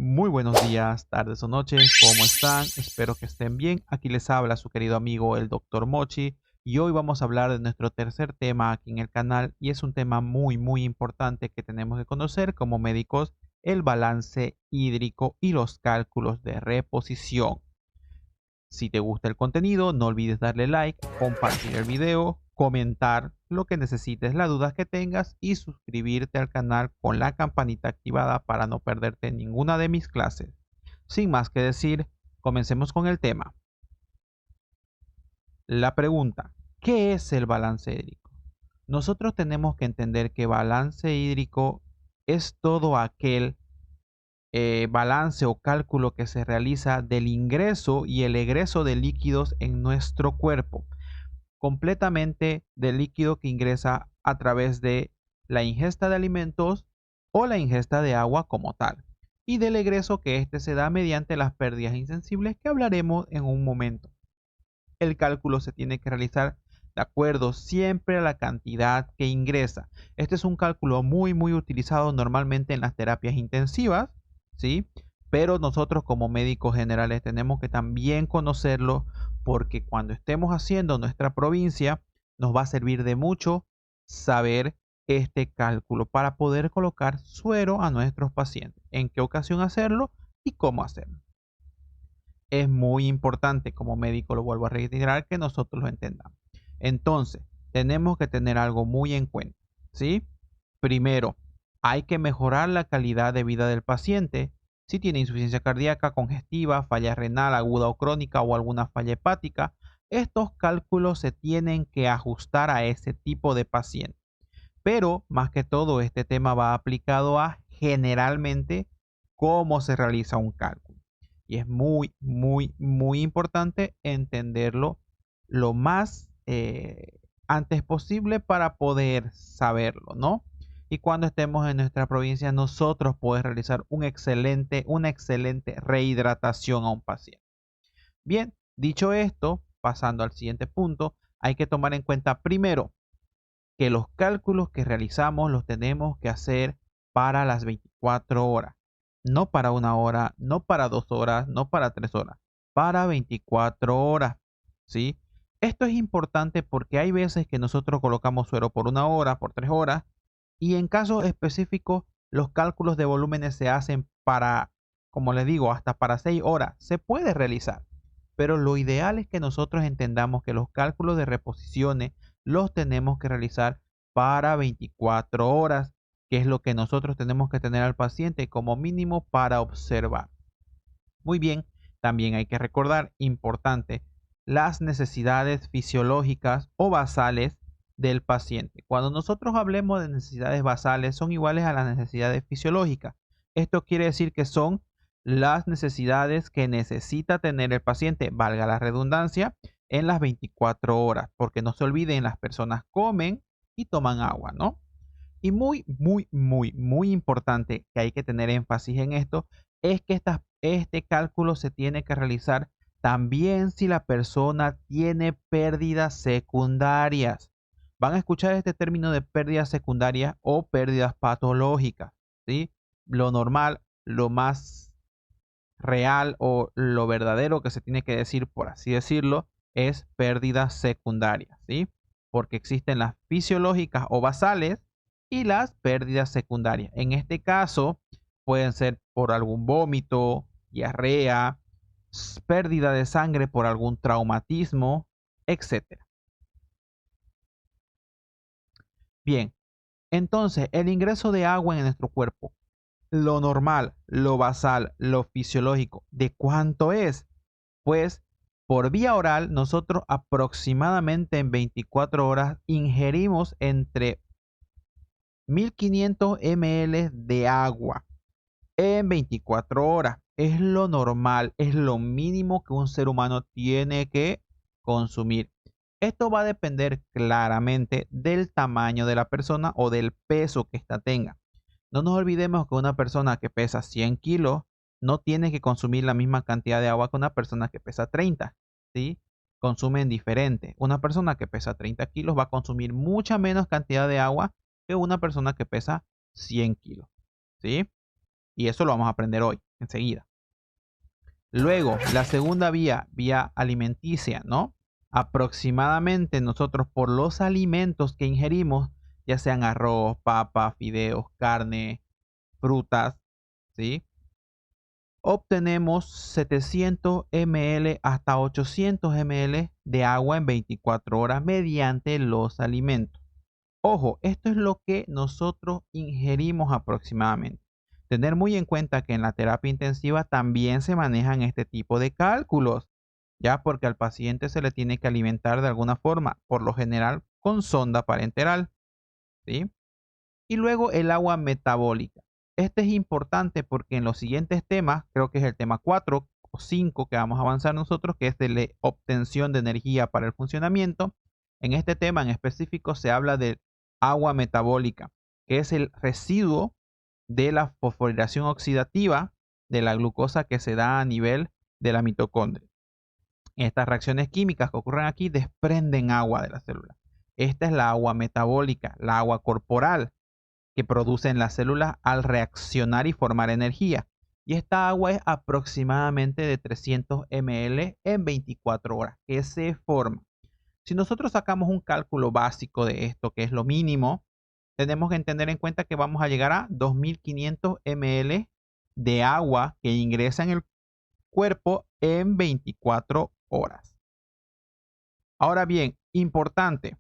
Muy buenos días, tardes o noches, ¿cómo están? Espero que estén bien. Aquí les habla su querido amigo el Dr. Mochi y hoy vamos a hablar de nuestro tercer tema aquí en el canal y es un tema muy importante que tenemos que conocer como médicos, el balance hídrico y los cálculos de reposición. Si te gusta el contenido, no olvides darle like, compartir el video, comentar lo que necesites, las dudas que tengas y suscribirte al canal con la campanita activada para no perderte ninguna de mis clases. Sin más que decir, comencemos con el tema. La pregunta, ¿qué es el balance hídrico? Nosotros tenemos que entender que balance hídrico es todo aquel balance o cálculo que se realiza del ingreso y el egreso de líquidos en nuestro cuerpo, completamente del líquido que ingresa a través de la ingesta de alimentos o la ingesta de agua como tal, y del egreso que éste se da mediante las pérdidas insensibles que hablaremos en un momento. El cálculo se tiene que realizar de acuerdo siempre a la cantidad que ingresa. Este es un cálculo muy utilizado normalmente en las terapias intensivas, ¿sí? Pero nosotros como médicos generales tenemos que también conocerlo porque cuando estemos haciendo nuestra provincia nos va a servir de mucho saber este cálculo para poder colocar suero a nuestros pacientes, en qué ocasión hacerlo y cómo hacerlo. Es muy importante como médico, lo vuelvo a reiterar, que nosotros lo entendamos. Entonces, tenemos que tener algo muy en cuenta, ¿sí? Primero, hay que mejorar la calidad de vida del paciente. Si tiene insuficiencia cardíaca, congestiva, falla renal aguda o crónica o alguna falla hepática, estos cálculos se tienen que ajustar a ese tipo de paciente. Pero más que todo, este tema va aplicado a generalmente cómo se realiza un cálculo. Y es muy importante entenderlo lo más antes posible para poder saberlo, ¿no? Y cuando estemos en nuestra provincia, nosotros podemos realizar una excelente rehidratación a un paciente. Bien, dicho esto, pasando al siguiente punto, hay que tomar en cuenta primero que los cálculos que realizamos los tenemos que hacer para las 24 horas. No para 1 hora, no para 2 horas, no para 3 horas, para 24 horas, ¿sí? Esto es importante porque hay veces que nosotros colocamos suero por 1 hora, por 3 horas, y en casos específicos los cálculos de volúmenes se hacen para, como les digo, hasta para 6 horas. Se puede realizar, pero lo ideal es que nosotros entendamos que los cálculos de reposiciones los tenemos que realizar para 24 horas, que es lo que nosotros tenemos que tener al paciente como mínimo para observar. Muy bien, también hay que recordar, importante, las necesidades fisiológicas o basales del paciente. Cuando nosotros hablemos de necesidades basales, son iguales a las necesidades fisiológicas. Esto quiere decir que son las necesidades que necesita tener el paciente, valga la redundancia, en las 24 horas, porque no se olviden, las personas comen y toman agua, ¿no? Y muy importante que hay que tener énfasis en esto es que este cálculo se tiene que realizar también si la persona tiene pérdidas secundarias. Van a escuchar este término de pérdidas secundarias o pérdidas patológicas, ¿sí? Lo normal, lo más real o lo verdadero que se tiene que decir, por así decirlo, es pérdidas secundarias, ¿sí? Porque existen las fisiológicas o basales y las pérdidas secundarias. En este caso, pueden ser por algún vómito, diarrea, pérdida de sangre por algún traumatismo, etcétera. Bien, entonces el ingreso de agua en nuestro cuerpo, lo normal, lo basal, lo fisiológico, ¿de cuánto es? Pues por vía oral nosotros aproximadamente en 24 horas ingerimos entre 1500 ml de agua en 24 horas. Es lo normal, es lo mínimo que un ser humano tiene que consumir. Esto va a depender claramente del tamaño de la persona o del peso que ésta tenga. No nos olvidemos que una persona que pesa 100 kilos no tiene que consumir la misma cantidad de agua que una persona que pesa 30, ¿sí? Consumen diferente. Una persona que pesa 30 kilos va a consumir mucha menos cantidad de agua que una persona que pesa 100 kilos, ¿sí? Y eso lo vamos a aprender hoy, enseguida. Luego, la segunda vía alimenticia, ¿no? Aproximadamente nosotros por los alimentos que ingerimos, ya sean arroz, papa, fideos, carne, frutas, ¿sí? Obtenemos 700 ml hasta 800 ml de agua en 24 horas mediante los alimentos. Ojo, esto es lo que nosotros ingerimos aproximadamente. Tener muy en cuenta que en la terapia intensiva también se manejan este tipo de cálculos, ya porque al paciente se le tiene que alimentar de alguna forma, por lo general con sonda parenteral, ¿sí? Y luego el agua metabólica. Este es importante porque en los siguientes temas, creo que es el tema 4 o 5 que vamos a avanzar nosotros, que es de la obtención de energía para el funcionamiento. En este tema en específico se habla de agua metabólica, que es el residuo de la fosforilación oxidativa de la glucosa que se da a nivel de la mitocondria. Estas reacciones químicas que ocurren aquí desprenden agua de la célula. Esta es la agua metabólica, la agua corporal que producen las células al reaccionar y formar energía. Y esta agua es aproximadamente de 300 ml en 24 horas que se forma. Si nosotros sacamos un cálculo básico de esto, que es lo mínimo, tenemos que tener en cuenta que vamos a llegar a 2500 ml de agua que ingresa en el cuerpo en 24 horas. Ahora bien, importante,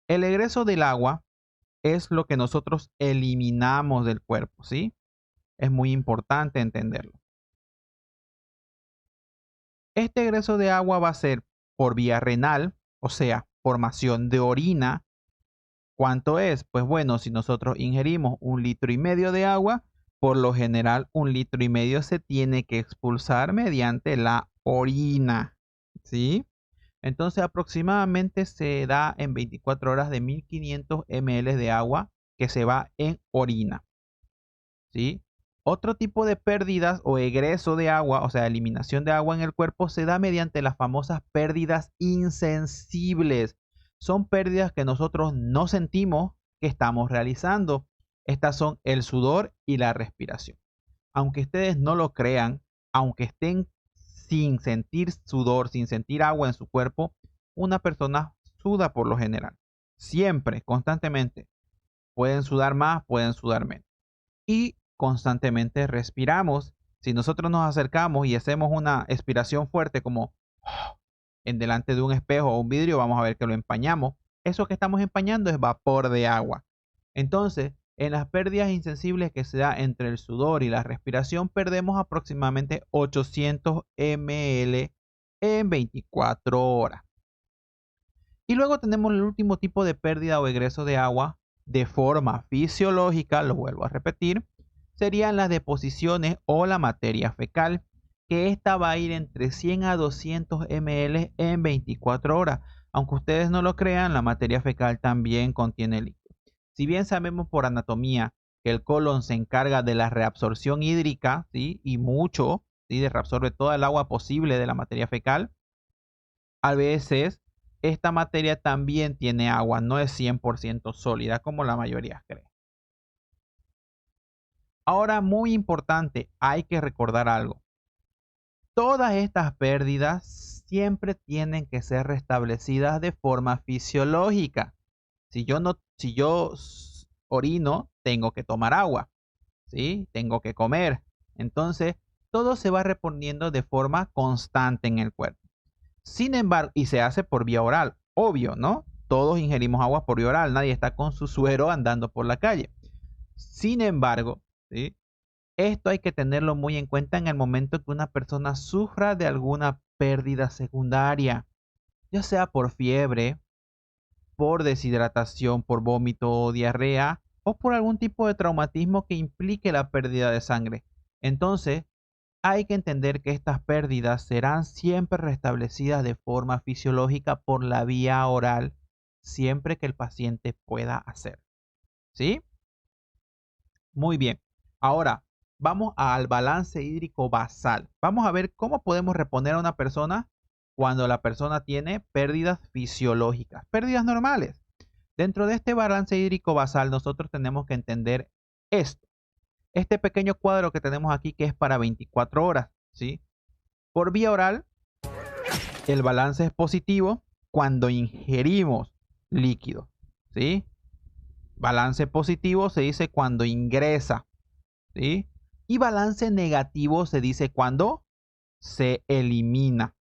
el egreso del agua es lo que nosotros eliminamos del cuerpo, ¿sí? Es muy importante entenderlo. Este egreso de agua va a ser por vía renal, o sea, formación de orina. ¿Cuánto es? Pues bueno, si nosotros ingerimos 1,5 litros de agua, por lo general 1,5 litros se tiene que expulsar mediante la orina, ¿sí? Entonces aproximadamente se da en 24 horas de 1500 ml de agua que se va en orina, ¿sí? Otro tipo de pérdidas o egreso de agua, o sea, eliminación de agua en el cuerpo, se da mediante las famosas pérdidas insensibles. Son pérdidas que nosotros no sentimos que estamos realizando. Estas son el sudor y la respiración. Aunque ustedes no lo crean, aunque estén sin sentir sudor, sin sentir agua en su cuerpo, una persona suda por lo general. Siempre, constantemente. Pueden sudar más, pueden sudar menos. Y constantemente respiramos. Si nosotros nos acercamos y hacemos una expiración fuerte como en delante de un espejo o un vidrio, vamos a ver que lo empañamos. Eso que estamos empañando es vapor de agua. Entonces, en las pérdidas insensibles que se da entre el sudor y la respiración, perdemos aproximadamente 800 ml en 24 horas. Y luego tenemos el último tipo de pérdida o egreso de agua de forma fisiológica, lo vuelvo a repetir, serían las deposiciones o la materia fecal, que esta va a ir entre 100 a 200 ml en 24 horas. Aunque ustedes no lo crean, la materia fecal también contiene líquido. Si bien sabemos por anatomía que el colon se encarga de la reabsorción hídrica, ¿sí? Y mucho, ¿sí? Reabsorbe toda el agua posible de la materia fecal, a veces esta materia también tiene agua, no es 100% sólida como la mayoría cree. Ahora, muy importante, hay que recordar algo. Todas estas pérdidas siempre tienen que ser restablecidas de forma fisiológica. Si yo orino, tengo que tomar agua, ¿sí? Tengo que comer. Entonces, todo se va reponiendo de forma constante en el cuerpo. Sin embargo, y se hace por vía oral, obvio, ¿no? Todos ingerimos agua por vía oral, nadie está con su suero andando por la calle. Sin embargo, ¿sí? Esto hay que tenerlo muy en cuenta en el momento que una persona sufra de alguna pérdida secundaria, ya sea por fiebre, por deshidratación, por vómito o diarrea, o por algún tipo de traumatismo que implique la pérdida de sangre. Entonces, hay que entender que estas pérdidas serán siempre restablecidas de forma fisiológica por la vía oral, siempre que el paciente pueda hacer. ¿Sí? Muy bien. Ahora, vamos al balance hídrico basal. Vamos a ver cómo podemos reponer a una persona cuando la persona tiene pérdidas fisiológicas, pérdidas normales. Dentro de este balance hídrico basal, nosotros tenemos que entender esto. este pequeño cuadro que tenemos aquí que es para 24 horas, ¿sí? Por vía oral, el balance es positivo cuando ingerimos líquido, ¿sí? Balance positivo se dice cuando ingresa, ¿sí? Y balance negativo se dice cuando se elimina,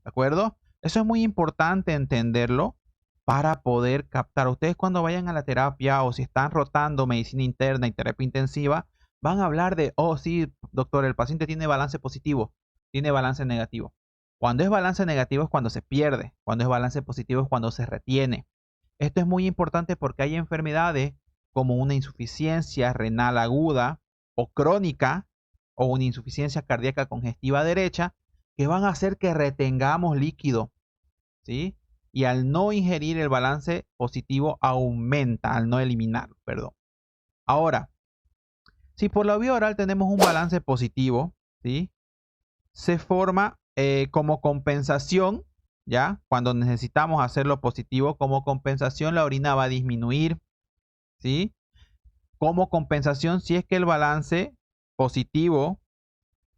¿de acuerdo? Eso es muy importante entenderlo para poder captar. Ustedes cuando vayan a la terapia o si están rotando medicina interna y terapia intensiva, van a hablar de, oh sí, doctor, el paciente tiene balance positivo, tiene balance negativo. Cuando es balance negativo es cuando se pierde, cuando es balance positivo es cuando se retiene. Esto es muy importante porque hay enfermedades como una insuficiencia renal aguda o crónica o una insuficiencia cardíaca congestiva derecha que van a hacer que retengamos líquido, ¿sí? Y al no ingerir el balance positivo aumenta, al no eliminarlo, perdón. Ahora, si por la vía oral tenemos un balance positivo, ¿sí? Se forma como compensación, ¿ya? Cuando necesitamos hacerlo positivo, como compensación la orina va a disminuir, ¿sí? Como compensación si es que el balance positivo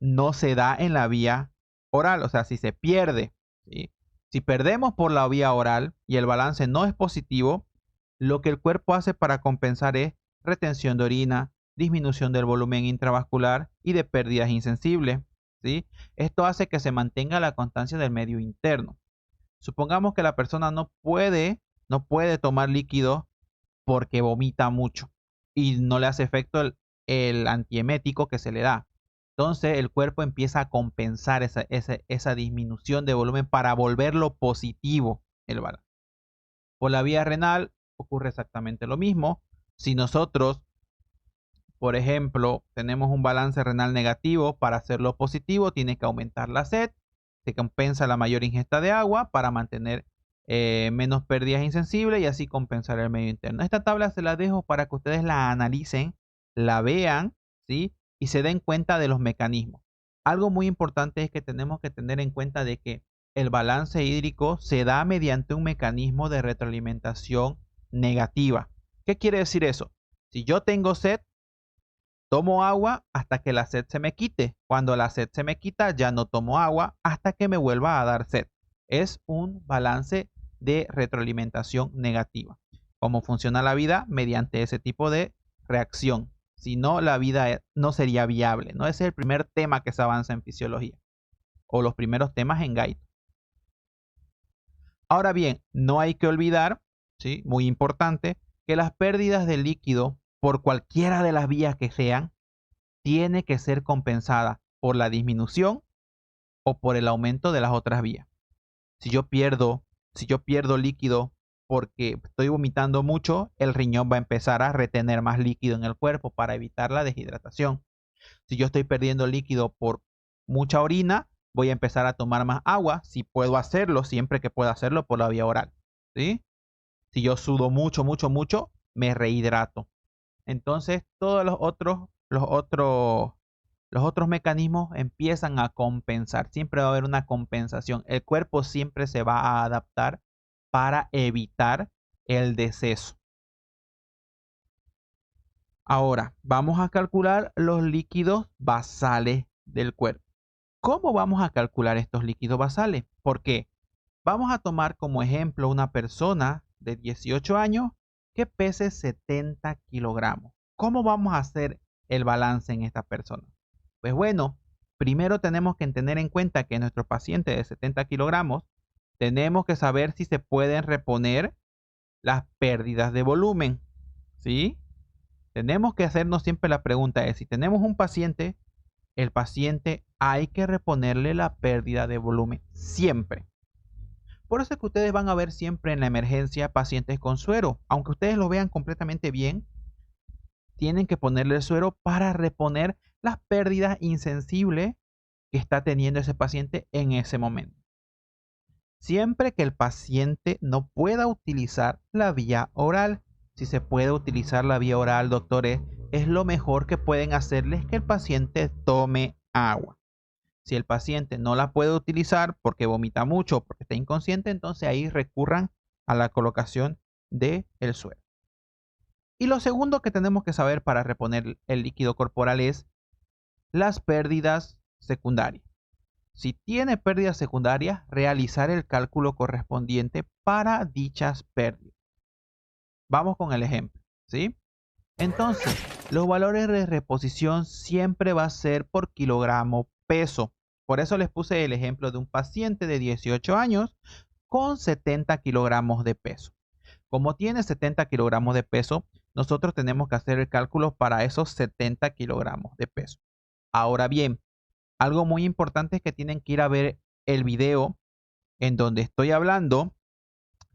no se da en la vía oral, o sea, si se pierde, ¿sí? Si perdemos por la vía oral y el balance no es positivo, lo que el cuerpo hace para compensar es retención de orina, disminución del volumen intravascular y de pérdidas insensibles, ¿sí? Esto hace que se mantenga la constancia del medio interno. Supongamos que la persona no puede tomar líquido porque vomita mucho y no le hace efecto el antiemético que se le da. Entonces el cuerpo empieza a compensar esa disminución de volumen para volverlo positivo el balance. Por la vía renal ocurre exactamente lo mismo. Si nosotros, por ejemplo, tenemos un balance renal negativo, para hacerlo positivo tiene que aumentar la sed, se compensa la mayor ingesta de agua para mantener menos pérdidas insensibles y así compensar el medio interno. Esta tabla se la dejo para que ustedes la analicen, la vean, ¿sí? Y se den cuenta de los mecanismos. Algo muy importante es que tenemos que tener en cuenta de que el balance hídrico se da mediante un mecanismo de retroalimentación negativa. ¿Qué quiere decir eso? Si yo tengo sed, tomo agua hasta que la sed se me quite. Cuando la sed se me quita, ya no tomo agua hasta que me vuelva a dar sed. Es un balance de retroalimentación negativa. ¿Cómo funciona la vida? Mediante ese tipo de reacción. Si no, la vida no sería viable, ¿no? Ese es el primer tema que se avanza en fisiología o los primeros temas en Gaito. Ahora bien, no hay que olvidar, ¿sí? Muy importante, que las pérdidas de líquido por cualquiera de las vías que sean, tiene que ser compensada por la disminución o por el aumento de las otras vías. Si yo pierdo líquido porque estoy vomitando mucho, el riñón va a empezar a retener más líquido en el cuerpo para evitar la deshidratación. Si yo estoy perdiendo líquido por mucha orina, voy a empezar a tomar más agua, si puedo hacerlo, siempre que pueda hacerlo por la vía oral, ¿sí? Si yo sudo mucho, me rehidrato. Entonces, todos los otros mecanismos empiezan a compensar. Siempre va a haber una compensación. El cuerpo siempre se va a adaptar para evitar el deceso. Ahora, vamos a calcular los líquidos basales del cuerpo. ¿Cómo vamos a calcular estos líquidos basales? Porque vamos a tomar como ejemplo una persona de 18 años que pese 70 kilogramos. ¿Cómo vamos a hacer el balance en esta persona? Pues bueno, primero tenemos que tener en cuenta que nuestro paciente de 70 kilogramos tenemos que saber si se pueden reponer las pérdidas de volumen, ¿sí? Tenemos que hacernos siempre la pregunta de si tenemos un paciente, el paciente hay que reponerle la pérdida de volumen siempre. Por eso es que ustedes van a ver siempre en la emergencia pacientes con suero. Aunque ustedes lo vean completamente bien, tienen que ponerle el suero para reponer las pérdidas insensibles que está teniendo ese paciente en ese momento. Siempre que el paciente no pueda utilizar la vía oral. Si se puede utilizar la vía oral, doctores, es lo mejor que pueden hacerles que el paciente tome agua. Si el paciente no la puede utilizar porque vomita mucho o porque está inconsciente, entonces ahí recurran a la colocación del suero. Y lo segundo que tenemos que saber para reponer el líquido corporal es las pérdidas secundarias. Si tiene pérdidas secundarias, realizar el cálculo correspondiente para dichas pérdidas. Vamos con el ejemplo, ¿sí? Entonces, los valores de reposición siempre va a ser por kilogramo peso. Por eso les puse el ejemplo de un paciente de 18 años con 70 kilogramos de peso. Como tiene 70 kilogramos de peso, nosotros tenemos que hacer el cálculo para esos 70 kilogramos de peso. Ahora bien, algo muy importante es que tienen que ir a ver el video en donde estoy hablando,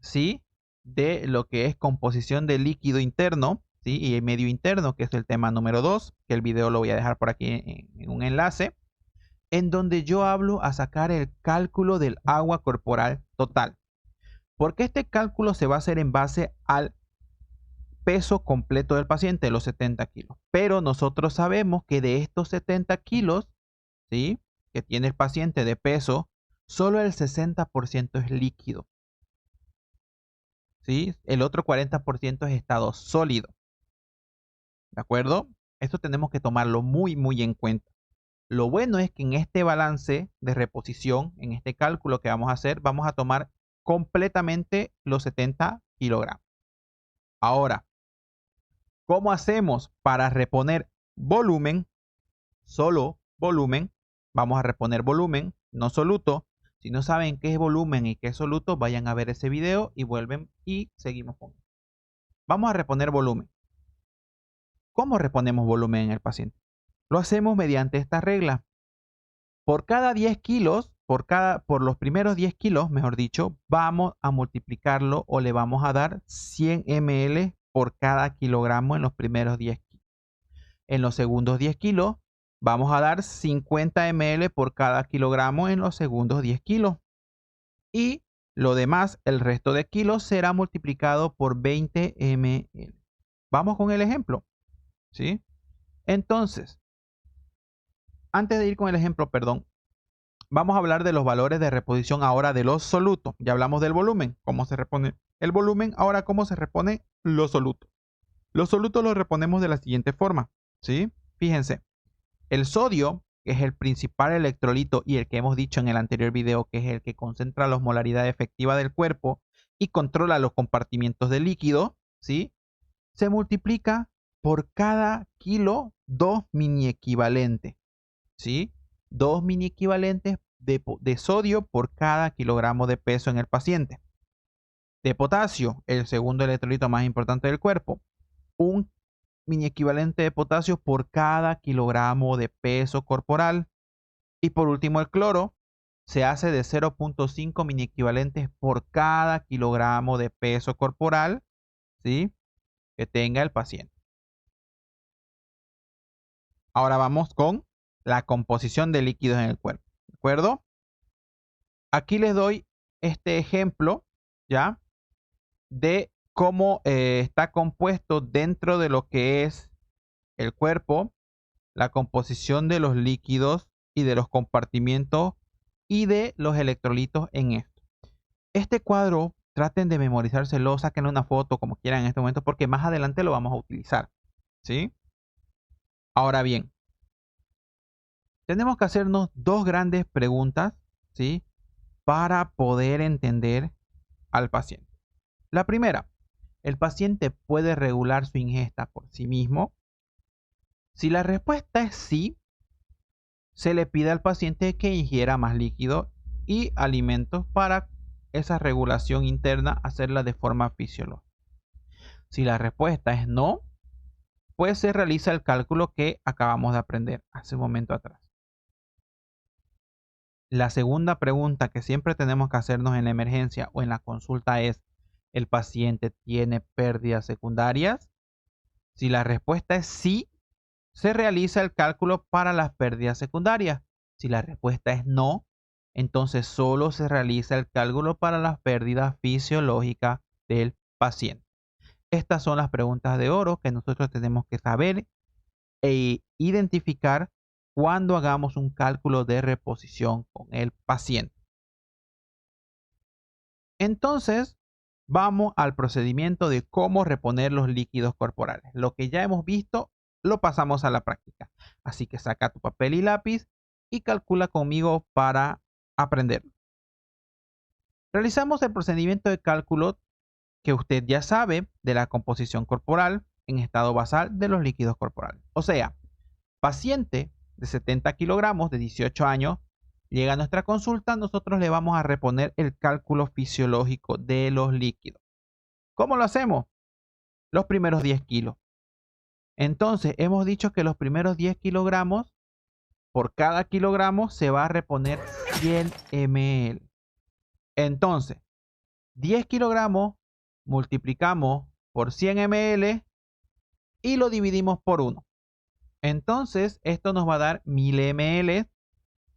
¿sí? De lo que es composición de líquido interno, ¿sí? Y medio interno, que es el tema número 2, que el video lo voy a dejar por aquí en un enlace, en donde yo hablo a sacar el cálculo del agua corporal total. Porque este cálculo se va a hacer en base al peso completo del paciente, los 70 kilos. Pero nosotros sabemos que de estos 70 kilos, ¿sí? Que tiene el paciente de peso, solo el 60% es líquido. ¿Sí? El otro 40% es estado sólido. ¿De acuerdo? Esto tenemos que tomarlo muy, muy en cuenta. Lo bueno es que en este balance de reposición, en este cálculo que vamos a hacer, vamos a tomar completamente los 70 kilogramos. Ahora, ¿cómo hacemos para reponer volumen? Solo volumen. Vamos a reponer volumen, no soluto. Si no saben qué es volumen y qué es soluto, vayan a ver ese video y vuelven y seguimos con él. Vamos a reponer volumen. ¿Cómo reponemos volumen en el paciente? Lo hacemos mediante esta regla. Por cada 10 kilos, por los primeros 10 kilos, mejor dicho, vamos a multiplicarlo o le vamos a dar 100 ml por cada kilogramo en los primeros 10 kilos. En los segundos 10 kilos, vamos a dar 50 ml por cada kilogramo en los segundos 10 kilos. Y lo demás, el resto de kilos, será multiplicado por 20 ml. Vamos con el ejemplo, ¿sí? Entonces, antes de ir con el ejemplo, perdón, vamos a hablar de los valores de reposición ahora de los solutos. Ya hablamos del volumen, cómo se repone el volumen, ahora cómo se repone los solutos. Los solutos los reponemos de la siguiente forma, ¿sí? Fíjense, el sodio, que es el principal electrolito y el que hemos dicho en el anterior video, que es el que concentra la osmolaridad efectiva del cuerpo y controla los compartimientos de líquido, ¿sí? Se multiplica por cada kilo 2 mini equivalentes, ¿sí? 2 mini equivalentes de sodio por cada kilogramo de peso en el paciente. De potasio, el segundo electrolito más importante del cuerpo, un mini equivalente de potasio por cada kilogramo de peso corporal. Y por último, el cloro se hace de 0.5 mini equivalentes por cada kilogramo de peso corporal, ¿sí? Que tenga el paciente. Ahora vamos con la composición de líquidos en el cuerpo, ¿de acuerdo? Aquí les doy este ejemplo, ¿ya? De cómo está compuesto dentro de lo que es el cuerpo, la composición de los líquidos y de los compartimientos y de los electrolitos en esto. Este cuadro traten de memorizárselo, saquen una foto como quieran en este momento porque más adelante lo vamos a utilizar, ¿sí? Ahora bien, tenemos que hacernos dos grandes preguntas, ¿sí? Para poder entender al paciente. La primera, ¿el paciente puede regular su ingesta por sí mismo? Si la respuesta es sí, se le pide al paciente que ingiera más líquido y alimentos para esa regulación interna, hacerla de forma fisiológica. Si la respuesta es no, pues se realiza el cálculo que acabamos de aprender hace un momento atrás. La segunda pregunta que siempre tenemos que hacernos en la emergencia o en la consulta es, ¿el paciente tiene pérdidas secundarias? Si la respuesta es sí, se realiza el cálculo para las pérdidas secundarias. Si la respuesta es no, entonces solo se realiza el cálculo para las pérdidas fisiológicas del paciente. Estas son las preguntas de oro que nosotros tenemos que saber e identificar cuando hagamos un cálculo de reposición con el paciente. Entonces, vamos al procedimiento de cómo reponer los líquidos corporales. Lo que ya hemos visto, lo pasamos a la práctica. Así que saca tu papel y lápiz y calcula conmigo para aprender. Realizamos el procedimiento de cálculo que usted ya sabe de la composición corporal en estado basal de los líquidos corporales. O sea, paciente de 70 kilogramos de 18 años llega a nuestra consulta, nosotros le vamos a reponer el cálculo fisiológico de los líquidos. ¿Cómo lo hacemos? Los primeros 10 kilos. Entonces, hemos dicho que los primeros 10 kilogramos, por cada kilogramo se va a reponer 100 ml. Entonces, 10 kilogramos multiplicamos por 100 ml y lo dividimos por 1. Entonces, esto nos va a dar 1000 ml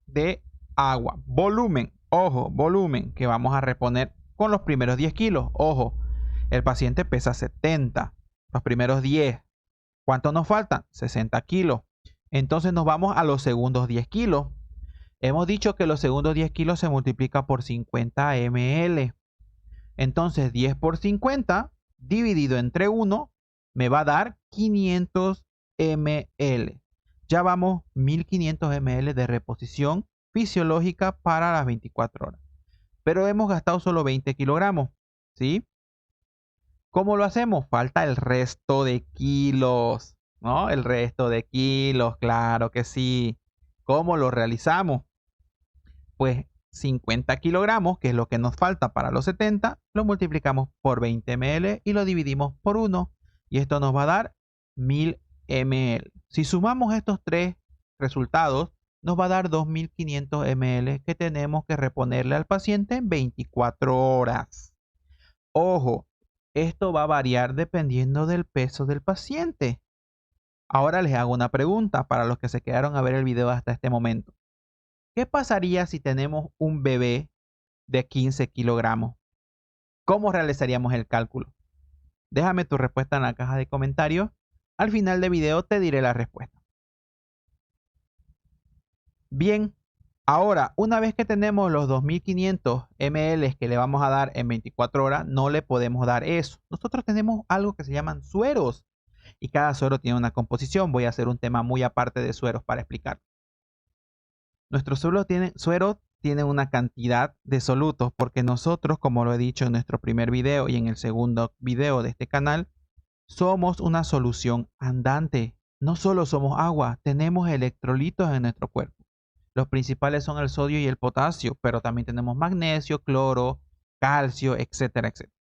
de agua. Volumen, ojo, volumen que vamos a reponer con los primeros 10 kilos. Ojo, el paciente pesa 70. Los primeros 10. ¿Cuánto nos faltan? 60 kilos. Entonces nos vamos a los segundos 10 kilos. Hemos dicho que los segundos 10 kilos se multiplica por 50 ml. Entonces 10 por 50 dividido entre 1 me va a dar 500 ml. Ya vamos 1500 ml de reposición fisiológica para las 24 horas. Pero hemos gastado solo 20 kilogramos, ¿sí? ¿Cómo lo hacemos? Falta el resto de kilos, ¿no? El resto de kilos, claro que sí. ¿Cómo lo realizamos? Pues 50 kilogramos, que es lo que nos falta para los 70, lo multiplicamos por 20 ml y lo dividimos por 1. Y esto nos va a dar 1000 ml. Si sumamos estos tres resultados, nos va a dar 2500 ml que tenemos que reponerle al paciente en 24 horas. Ojo, esto va a variar dependiendo del peso del paciente. Ahora les hago una pregunta para los que se quedaron a ver el video hasta este momento. ¿Qué pasaría si tenemos un bebé de 15 kilogramos? ¿Cómo realizaríamos el cálculo? Déjame tu respuesta en la caja de comentarios. Al final del video te diré la respuesta. Bien, ahora una vez que tenemos los 2500 ml que le vamos a dar en 24 horas, no le podemos dar eso. Nosotros tenemos algo que se llaman sueros y cada suero tiene una composición. Voy a hacer un tema muy aparte de sueros para explicar. Nuestros sueros tienen una cantidad de solutos porque nosotros, como lo he dicho en nuestro primer video y en el segundo video de este canal, somos una solución andante. No solo somos agua, tenemos electrolitos en nuestro cuerpo. Los principales son el sodio y el potasio, pero también tenemos magnesio, cloro, calcio, etcétera, etcétera.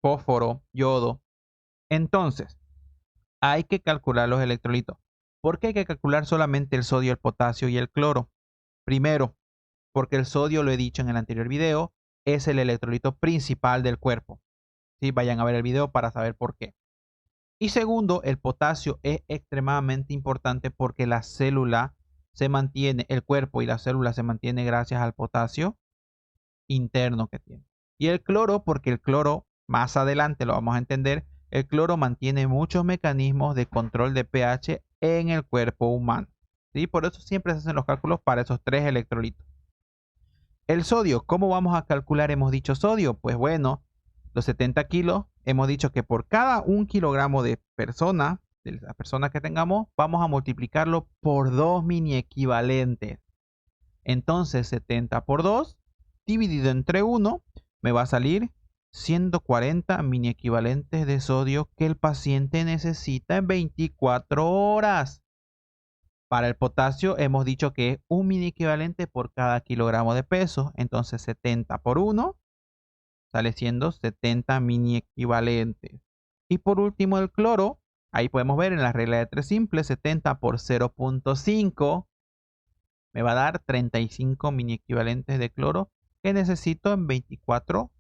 Fósforo, yodo. Entonces, hay que calcular los electrolitos. ¿Por qué hay que calcular solamente el sodio, el potasio y el cloro? Primero, porque el sodio, lo he dicho en el anterior video, es el electrolito principal del cuerpo. ¿Sí? Vayan a ver el video para saber por qué. Y segundo, el potasio es extremadamente importante porque la célula se mantiene, el cuerpo y la célula se mantiene gracias al potasio interno que tiene. Y el cloro, porque el cloro, más adelante lo vamos a entender, el cloro mantiene muchos mecanismos de control de pH en el cuerpo humano. ¿Sí? Por eso siempre se hacen los cálculos para esos tres electrolitos. El sodio, ¿cómo vamos a calcular? Hemos dicho sodio, pues bueno, los 70 kilos, hemos dicho que por cada 1 kilogramo de la persona que tengamos, vamos a multiplicarlo por 2 mini equivalentes. Entonces 70 por 2 dividido entre 1 me va a salir 140 mini equivalentes de sodio que el paciente necesita en 24 horas. Para el potasio hemos dicho que es un mini equivalente por cada kilogramo de peso. Entonces 70 por 1 sale siendo 70 mini equivalentes. Y por último el cloro. Ahí podemos ver en la regla de 3 simple, 70 por 0.5 me va a dar 35 mini equivalentes de cloro que necesito en 24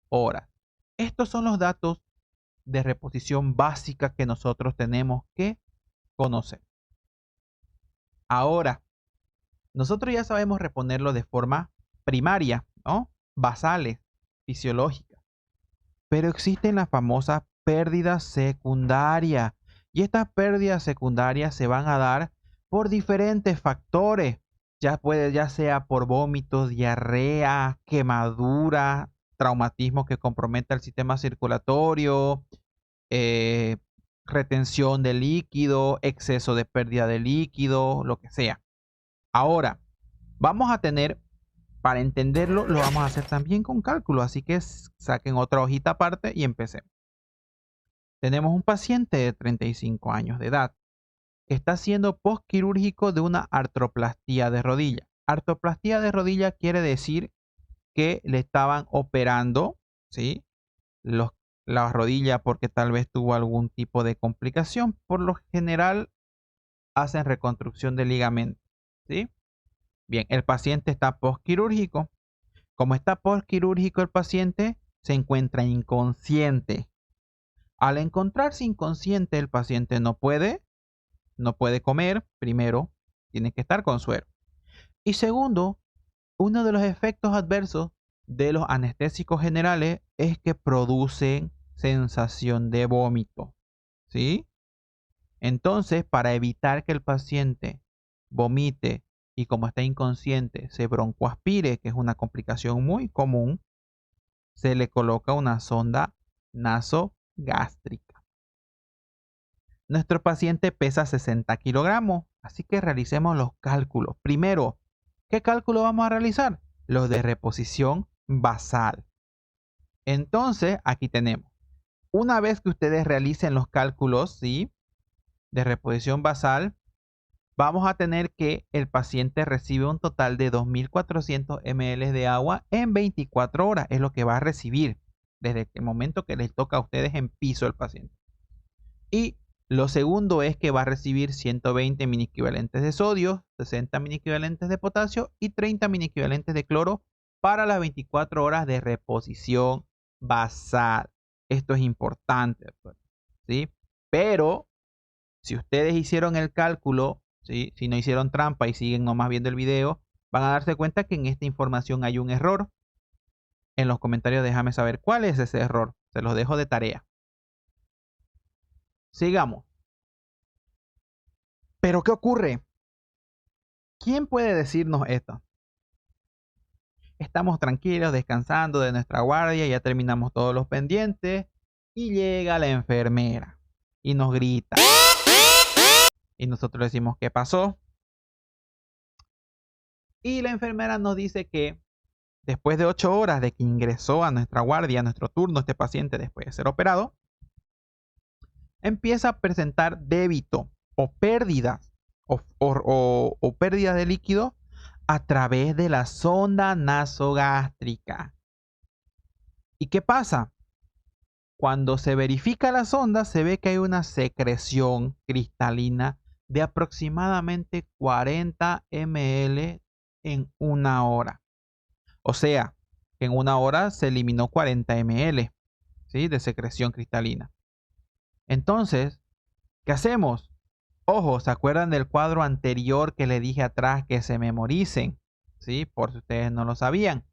horas. Estos son los datos de reposición básica que nosotros tenemos que conocer. Ahora, nosotros ya sabemos reponerlo de forma primaria, ¿no? Basales, fisiológicas. Pero existen las famosas pérdidas secundarias. Y estas pérdidas secundarias se van a dar por diferentes factores. Ya sea por vómitos, diarrea, quemadura, traumatismo que comprometa el sistema circulatorio, retención de líquido, exceso de pérdida de líquido, lo que sea. Ahora, vamos a tener, para entenderlo, lo vamos a hacer también con cálculo, así que saquen otra hojita aparte y empecemos. Tenemos un paciente de 35 años de edad que está siendo postquirúrgico de una artroplastía de rodilla. Artroplastía de rodilla quiere decir que le estaban operando, ¿sí? La rodilla porque tal vez tuvo algún tipo de complicación. Por lo general hacen reconstrucción de ligamento, ¿sí? Bien, el paciente está postquirúrgico. Como está postquirúrgico el paciente, se encuentra inconsciente. Al encontrarse inconsciente, el paciente no puede comer. Primero, tiene que estar con suero. Y segundo, uno de los efectos adversos de los anestésicos generales es que producen sensación de vómito, ¿sí? Entonces, para evitar que el paciente vomite y como está inconsciente se broncoaspire, que es una complicación muy común, se le coloca una sonda nasogástrica. Nuestro paciente pesa 60 kilogramos, así que realicemos los cálculos. Primero, ¿qué cálculo vamos a realizar? Los de reposición basal. Entonces, aquí tenemos. Una vez que ustedes realicen los cálculos, ¿sí?, de reposición basal, vamos a tener que el paciente recibe un total de 2.400 ml de agua en 24 horas. Es lo que va a recibir desde el momento que les toca a ustedes en piso el paciente. Y lo segundo es que va a recibir 120 mini equivalentes de sodio, 60 mini equivalentes de potasio y 30 mini equivalentes de cloro para las 24 horas de reposición basal. Esto es importante, ¿sí? Pero si ustedes hicieron el cálculo, ¿sí?, si no hicieron trampa y siguen nomás viendo el video, van a darse cuenta que en esta información hay un error. En los comentarios déjame saber cuál es ese error. Se los dejo de tarea. Sigamos. ¿Pero qué ocurre? ¿Quién puede decirnos esto? Estamos tranquilos, descansando de nuestra guardia, ya terminamos todos los pendientes y llega la enfermera y nos grita. Y nosotros decimos, ¿qué pasó? Y la enfermera nos dice que después de 8 horas de que ingresó a nuestra guardia, a nuestro turno, este paciente después de ser operado, empieza a presentar débito o pérdidas o pérdidas de líquido a través de la sonda nasogástrica. ¿Y qué pasa? Cuando se verifica la sonda, se ve que hay una secreción cristalina de aproximadamente 40 ml en una hora. O sea, que en una hora se eliminó 40 ml, ¿sí?, de secreción cristalina. Entonces, ¿qué hacemos? Ojo, ¿se acuerdan del cuadro anterior que le dije atrás que se memoricen? ¿Sí? Por si ustedes no lo sabían.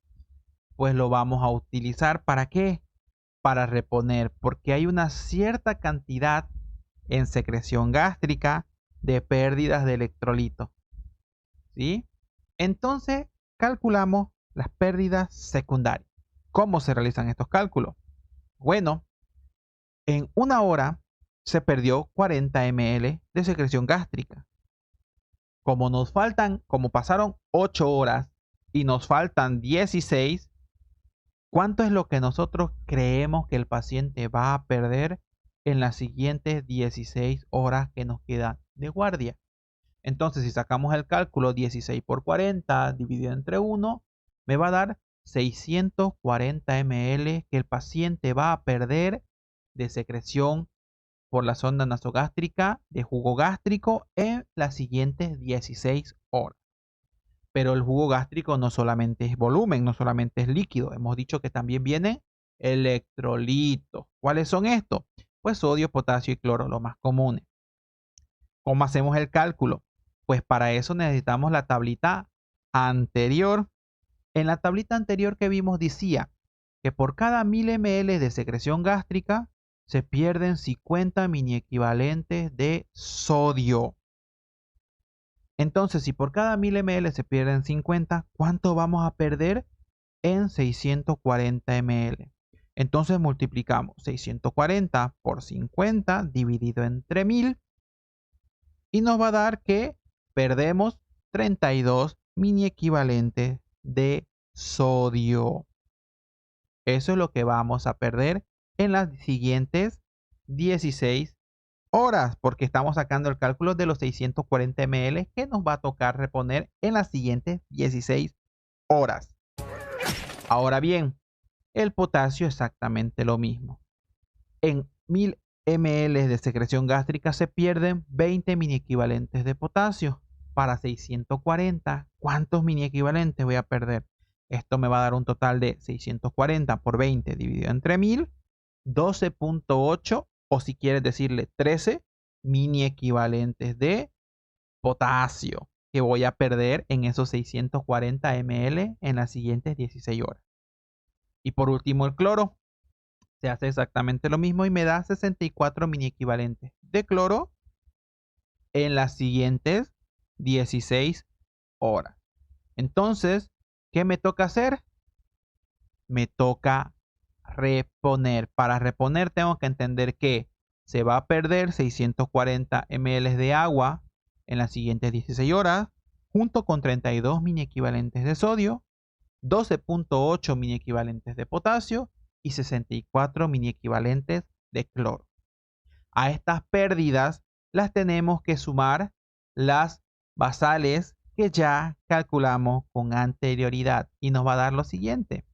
Pues lo vamos a utilizar, ¿para qué? Para reponer, porque hay una cierta cantidad en secreción gástrica de pérdidas de electrolitos, ¿sí? Entonces, calculamos las pérdidas secundarias. ¿Cómo se realizan estos cálculos? Bueno, en una hora se perdió 40 ml de secreción gástrica. Como pasaron 8 horas y nos faltan 16, ¿cuánto es lo que nosotros creemos que el paciente va a perder en las siguientes 16 horas que nos quedan de guardia? Entonces, si sacamos el cálculo 16 por 40 dividido entre 1, me va a dar 640 ml que el paciente va a perder de secreción por la sonda nasogástrica de jugo gástrico en las siguientes 16 horas. Pero el jugo gástrico no solamente es volumen, no solamente es líquido. Hemos dicho que también vienen electrolitos. ¿Cuáles son estos? Pues sodio, potasio y cloro, los más comunes. ¿Cómo hacemos el cálculo? Pues para eso necesitamos la tablita anterior. En la tablita anterior que vimos decía que por cada 1000 ml de secreción gástrica se pierden 50 mini equivalentes de sodio. Entonces, si por cada 1000 ml se pierden 50, ¿cuánto vamos a perder en 640 ml. Entonces multiplicamos 640 por 50 dividido entre 1000 y nos va a dar que perdemos 32 mini equivalentes de sodio. Eso es lo que vamos a perder en las siguientes 16 horas, porque estamos sacando el cálculo de los 640 ml que nos va a tocar reponer en las siguientes 16 horas. Ahora bien, el potasio es exactamente lo mismo. En 1000 ml de secreción gástrica se pierden 20 mini equivalentes de potasio. Para 640, ¿cuántos mini equivalentes voy a perder? Esto me va a dar un total de 640 por 20 dividido entre 1000, 12.8 o si quieres decirle 13 mini equivalentes de potasio que voy a perder en esos 640 ml en las siguientes 16 horas. Y por último el cloro. Se hace exactamente lo mismo y me da 64 mini equivalentes de cloro en las siguientes 16 horas. Entonces, ¿qué me toca hacer? Me toca reponer. Para reponer tengo que entender que se va a perder 640 ml de agua en las siguientes 16 horas, junto con 32 mini equivalentes de sodio, 12.8 mini equivalentes de potasio y 64 mini equivalentes de cloro. A estas pérdidas las tenemos que sumar las basales que ya calculamos con anterioridad y nos va a dar lo siguiente.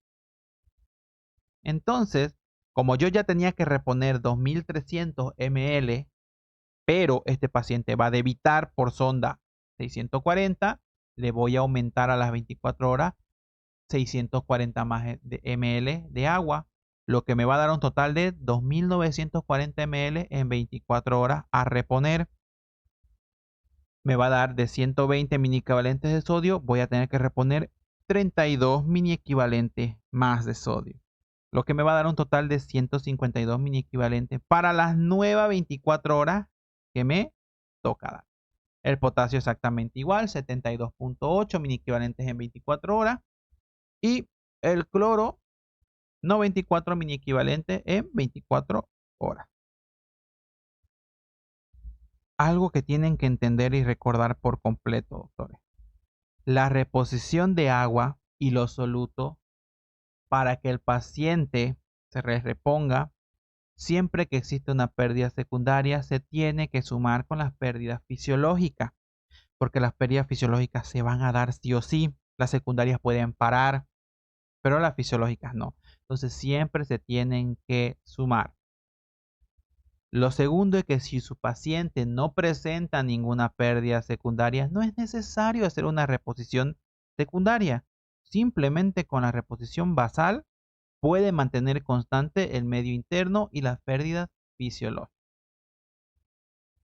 Entonces, como yo ya tenía que reponer 2300 ml, pero este paciente va a debitar por sonda 640, le voy a aumentar a las 24 horas 640 más de ml de agua, lo que me va a dar un total de 2940 ml en 24 horas a reponer. Me va a dar de 120 mini equivalentes de sodio, voy a tener que reponer 32 mini equivalentes más de sodio, lo que me va a dar un total de 152 mini equivalentes para las nuevas 24 horas que me toca dar. El potasio exactamente igual, 72.8 mini equivalentes en 24 horas. Y el cloro, 94 mini equivalentes en 24 horas. Algo que tienen que entender y recordar por completo, doctores. La reposición de agua y los solutos para que el paciente se reponga, siempre que existe una pérdida secundaria, se tiene que sumar con las pérdidas fisiológicas, porque las pérdidas fisiológicas se van a dar sí o sí. Las secundarias pueden parar, pero las fisiológicas no. Entonces siempre se tienen que sumar. Lo segundo es que si su paciente no presenta ninguna pérdida secundaria, no es necesario hacer una reposición secundaria. Simplemente con la reposición basal puede mantener constante el medio interno y las pérdidas fisiológicas.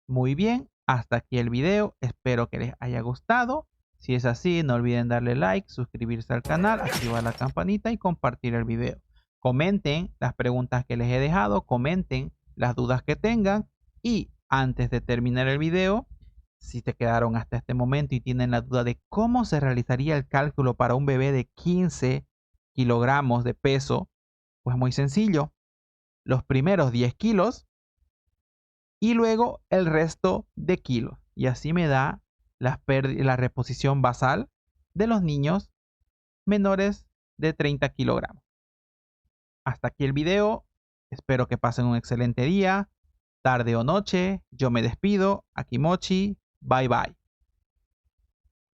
Muy bien, hasta aquí el video. Espero que les haya gustado. Si es así, no olviden darle like, suscribirse al canal, activar la campanita y compartir el video. Comenten las preguntas que les he dejado, comenten las dudas que tengan y antes de terminar el video, si se quedaron hasta este momento y tienen la duda de cómo se realizaría el cálculo para un bebé de 15 kilogramos de peso, pues muy sencillo. Los primeros 10 kilos y luego el resto de kilos. Y así me da la reposición basal de los niños menores de 30 kilogramos. Hasta aquí el video. Espero que pasen un excelente día, tarde o noche. Yo me despido. Akimochi. Bye bye.